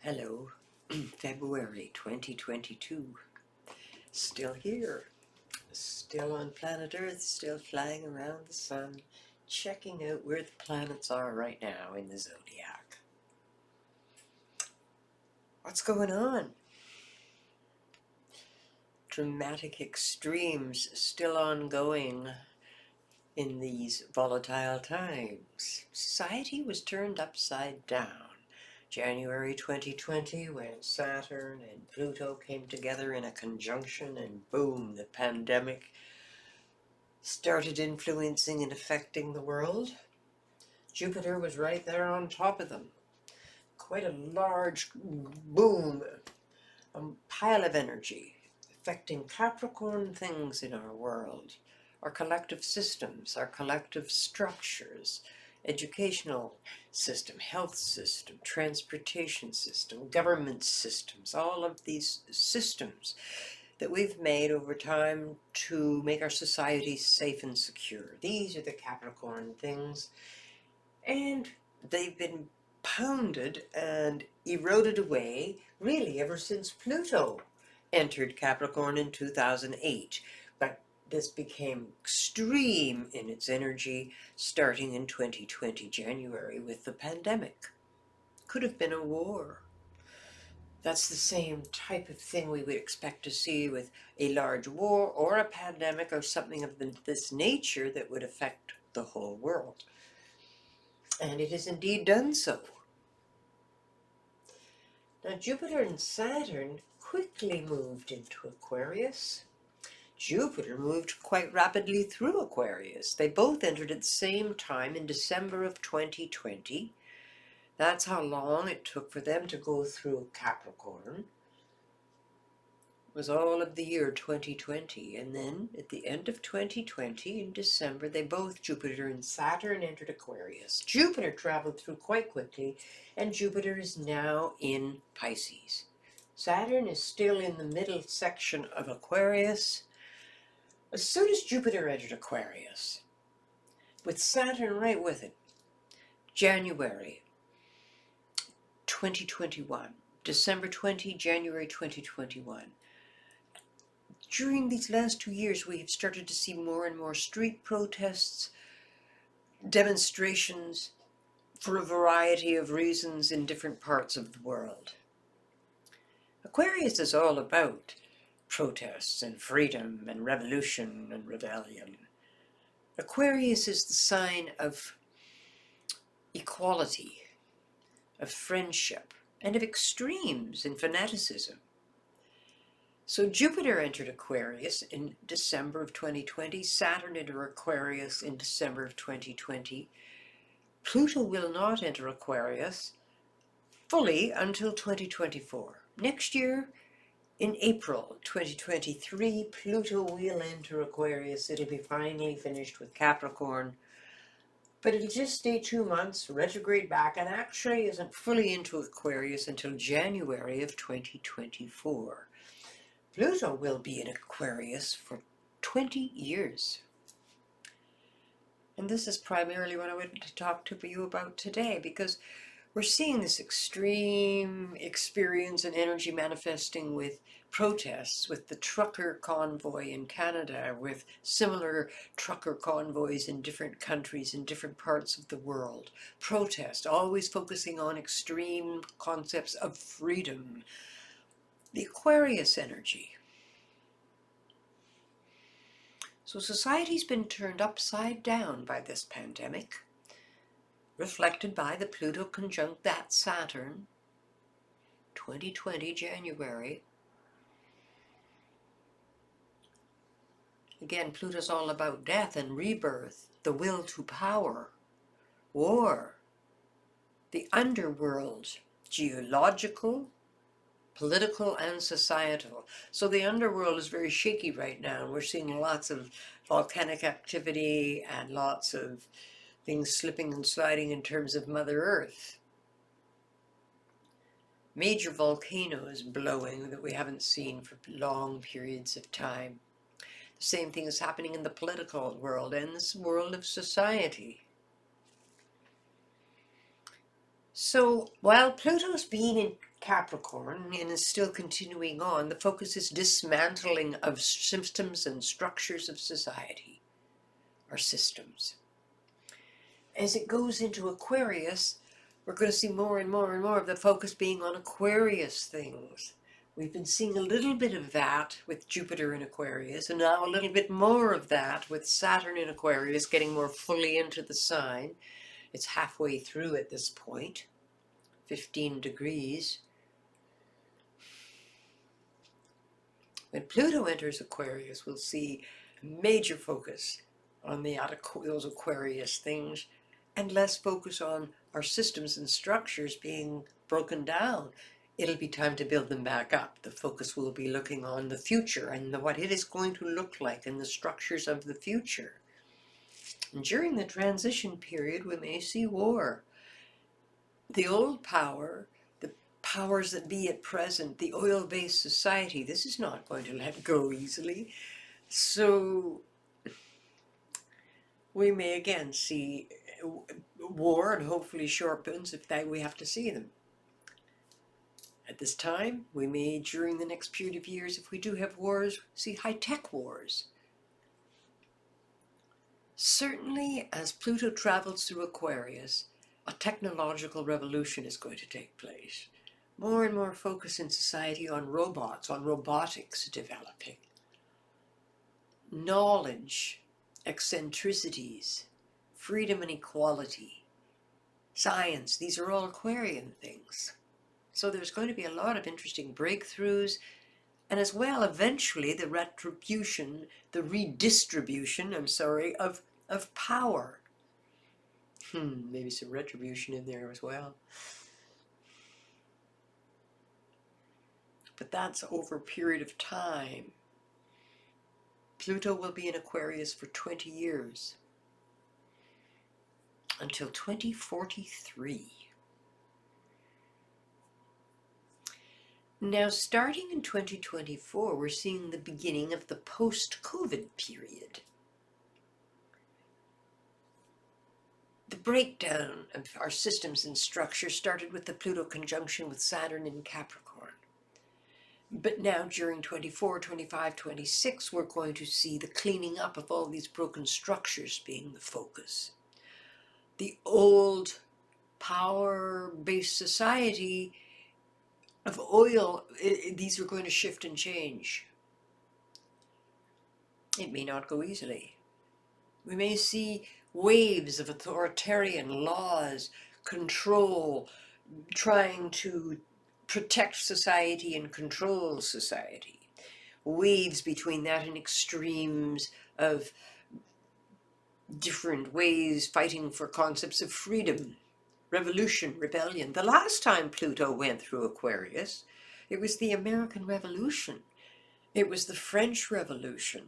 Hello, February 2022. Still here, still on planet Earth, still flying around the sun, checking out where the planets are right now in the zodiac. What's going on? Dramatic extremes still ongoing in these volatile times. Society was turned upside down. January 2020, when Saturn and Pluto came together in a conjunction, and boom, the pandemic started influencing and affecting the world. Jupiter was right there on top of them. Quite a large boom, a pile of energy affecting Capricorn things in our world, our collective systems, our collective structures, educational system, health system, transportation system, government systems, all of these systems that we've made over time to make our society safe and secure. These are the Capricorn things, and they've been pounded and eroded away really ever since Pluto entered Capricorn in 2008. But this became extreme in its energy starting in 2020 January with the pandemic. Could have been a war. That's the same type of thing we would expect to see with a large war or a pandemic or something of this nature that would affect the whole world. And it has indeed done so. Now Jupiter and Saturn quickly moved into Aquarius. Jupiter moved quite rapidly through Aquarius. They both entered at the same time in December of 2020. That's how long it took for them to go through Capricorn. It was all of the year 2020. And then at the end of 2020, in December, they both, Jupiter and Saturn, entered Aquarius. Jupiter traveled through quite quickly, and Jupiter is now in Pisces. Saturn is still in the middle section of Aquarius. As soon as Jupiter entered Aquarius, with Saturn right with it, January 2021, December 20, January 2021. During these last 2 years, we have started to see more and more street protests, demonstrations for a variety of reasons in different parts of the world. Aquarius is all about protests and freedom and revolution and rebellion. Aquarius is the sign of equality, of friendship, and of extremes in fanaticism. So Jupiter entered Aquarius in December of 2020, Saturn entered Aquarius in December of 2020. Pluto will not enter Aquarius fully until 2024. Next year, in April 2023, Pluto will enter Aquarius. It'll be finally finished with Capricorn. But it'll just stay 2 months, retrograde back, and actually isn't fully into Aquarius until January of 2024. Pluto will be in Aquarius for 20 years. And this is primarily what I wanted to talk to you about today, because we're seeing this extreme experience and energy manifesting with protests, with the trucker convoy in Canada, with similar trucker convoys in different countries in different parts of the world. Protest, always focusing on extreme concepts of freedom. The Aquarius energy. So society's been turned upside down by this pandemic, reflected by the Pluto conjunct that Saturn, 2020 January. Again, Pluto's all about death and rebirth, the will to power, war, the underworld, geological, political, and societal. So the underworld is very shaky right now. We're seeing lots of volcanic activity and lots of things slipping and sliding in terms of Mother Earth. Major volcanoes blowing that we haven't seen for long periods of time. The same thing is happening in the political world and this world of society. So while Pluto's been in Capricorn and is still continuing on. The focus is dismantling of systems and structures of society, or systems. As it goes into Aquarius, we're going to see more and more and more of the focus being on Aquarius things. We've been seeing a little bit of that with Jupiter in Aquarius, and now a little bit more of that with Saturn in Aquarius, getting more fully into the sign. It's halfway through at this point, 15 degrees. When Pluto enters Aquarius, we'll see major focus on those Aquarius things, and less focus on our systems and structures being broken down. It'll be time to build them back up. The focus will be looking on the future and what it is going to look like and the structures of the future. And during the transition period, we may see war. The old power, the powers that be at present, the oil-based society, this is not going to let go easily. So we may again see war, and hopefully short boons if we have to see them. At this time, we may, during the next period of years, if we do have wars, see high-tech wars. Certainly, as Pluto travels through Aquarius, a technological revolution is going to take place. More and more focus in society on robots, on robotics developing. Knowledge, eccentricities, freedom and equality, science, these are all Aquarian things. So there's going to be a lot of interesting breakthroughs, and as well, eventually, the redistribution, of power. Maybe some retribution in there as well. But that's over a period of time. Pluto will be in Aquarius for 20 years, until 2043. Now, starting in 2024, we're seeing the beginning of the post-COVID period. The breakdown of our systems and structure started with the Pluto conjunction with Saturn in Capricorn. But now, during 24, 25, 26, we're going to see the cleaning up of all these broken structures being the focus. The old power-based society of oil, these are going to shift and change. It may not go easily. We may see waves of authoritarian laws, control, trying to protect society and control society. Waves between that and extremes of different ways fighting for concepts of freedom. Revolution, rebellion. The last time Pluto went through Aquarius, it was the American Revolution. It was the French Revolution.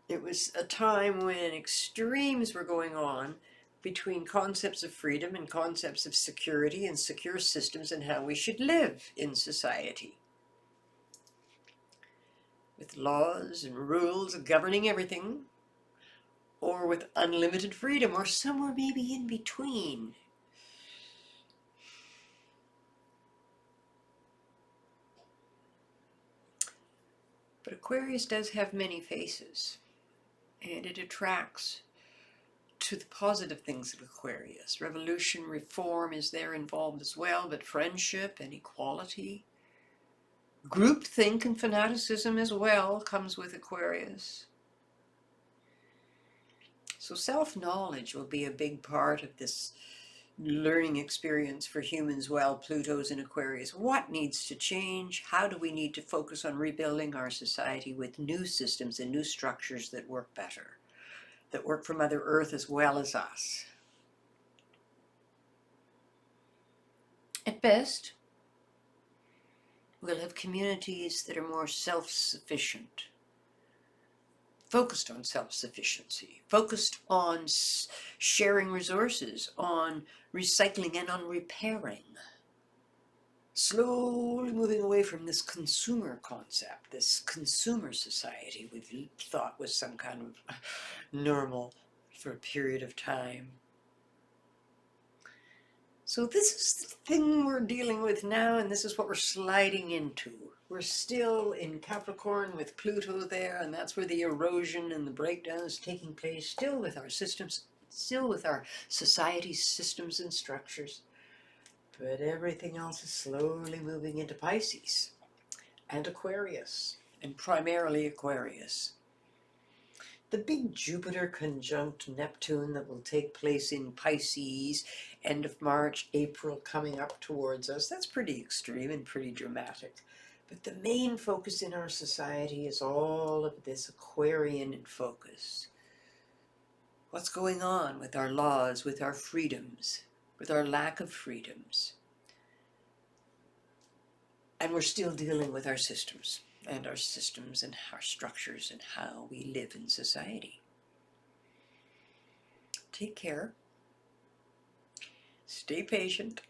It was a time when extremes were going on between concepts of freedom and concepts of security and secure systems and how we should live in society. With laws and rules governing everything, or with unlimited freedom, or somewhere maybe in between. But Aquarius does have many faces, and it attracts to the positive things of Aquarius. Revolution, reform is there involved as well, but friendship and equality. Groupthink and fanaticism as well comes with Aquarius. So self-knowledge will be a big part of this learning experience for humans while Pluto's in Aquarius. What needs to change? How do we need to focus on rebuilding our society with new systems and new structures that work better, that work for Mother Earth as well as us? At best, we'll have communities that are more self-sufficient, focused on self-sufficiency, focused on sharing resources, on recycling and on repairing. Slowly moving away from this consumer concept, this consumer society we've thought was some kind of normal for a period of time. So this is the thing we're dealing with now, and this is what we're sliding into. We're still in Capricorn with Pluto there, and that's where the erosion and the breakdown is taking place, still with our systems, still with our society systems and structures. But everything else is slowly moving into Pisces and Aquarius, and primarily Aquarius. The big Jupiter conjunct Neptune that will take place in Pisces, end of March, April, coming up towards us, that's pretty extreme and pretty dramatic. But the main focus in our society is all of this Aquarian focus. What's going on with our laws, with our freedoms, with our lack of freedoms? And we're still dealing with our systems and our structures and how we live in society. Take care. Stay patient.